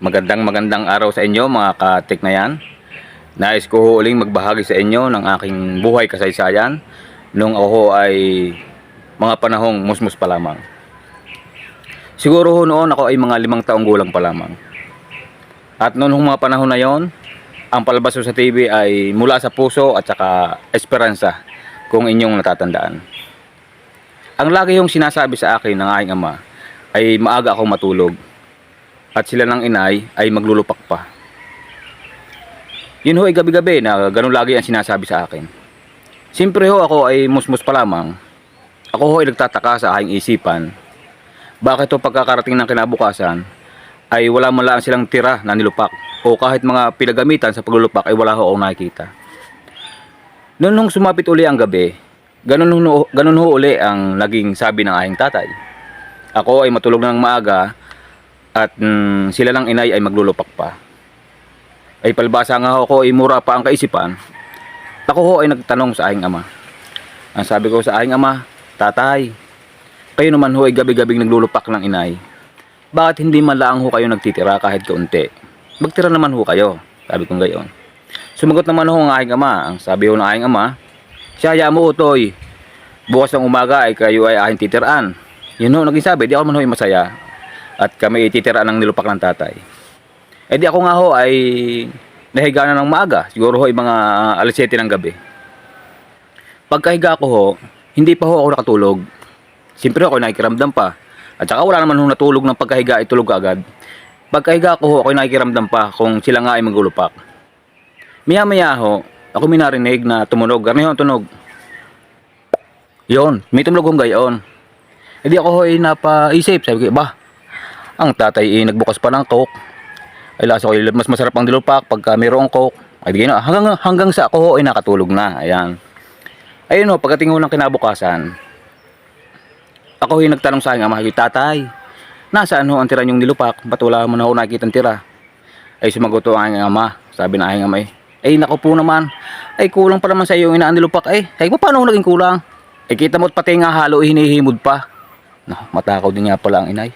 Magandang araw sa inyo mga katik na yan. Nais ko ho uling magbahagi sa inyo ng aking buhay kasaysayan nung ako ay mga panahong musmus pa lamang. Siguro ho noon ako ay mga 5 taong gulang pa lamang. At noong mga panahon na yon, ang palabas sa TV ay Mula sa Puso at saka Esperanza, kung inyong natatandaan. Ang lagi yung sinasabi sa akin ng aking ama ay maaga akong matulog at sila ng inay ay maglulupak pa. Yun ho ay gabi-gabi na ganun lagi ang sinasabi sa akin. Siyempre ho ako ay musmus pa lamang. Ako ho ay nagtataka sa aking isipan. Bakit ho pagkakarating ng kinabukasan ay wala man lang silang tira na nilupak o kahit mga pinagamitan sa paglulupak ay wala ho akong nakikita. Noon nung sumapit uli ang gabi, ganun ho uli ang naging sabi ng aking tatay. Ako ay matulog ng maaga at sila ng inay ay maglulupak pa. Ay palbasa nga ako ay mura pa ang kaisipan. Ako ho ay nagtanong sa aking ama. Ang sabi ko sa aking ama, "Tatay, kayo naman ho ay gabi-gabing naglulupak ng inay. Bakit hindi man lang ho kayo nagtitira kahit kaunti? Magtira naman ho kayo." Sabi ko gayon. Sumagot naman ho ang aking ama. Ang sabi ho ng aking ama, "Siyaya mo utoy, bukas ng umaga ay kayo ay aking titiraan." Yun ho naging sabi, di ako man ho ay masaya. At kami ititiraan ng nilupak ng tatay. Eh di ako nga ho ay nahiga na ng maaga. Siguro ho ay mga 7:00 ng gabi. Pagkahiga ko ho, hindi pa ho ako nakatulog. Siyempre ako nakikiramdam pa. At saka wala naman ho natulog ng pagkahiga ay tulog agad. Pagkahiga ko ho, ako nakikiramdam pa kung sila nga ay maglulupak. Maya-maya ho, ako minarinig na tumunog. Garni ho ang tunog. Yon, may tumunog hong gayon. E di ako ho ay napaisip. Sabi ko, ang tatay nagbukas pa ng coke. Ay lasa ko, mas masarap ang dilupak pagka mayroong coke. Ay di na, hanggang sa ako ho ay nakatulog na. Ayan. Ayun ho, pagdating ho ng kinabukasan, ako ay nagtanong sa aking ama, "Tatay, nasaan ho ang tira niyong nilupak? Ba't wala mo na ho nakikita ang tira?" Ay sumagot ho ang aking ama. Sabi na aking ama, "Ay naku po naman, ay kulang pa naman sa iyo yung inaanilupak eh. Ay paano ho naging kulang? Ay kita mo't pati nga halo hinihimod pa." Matakaw din nga pala ang inay.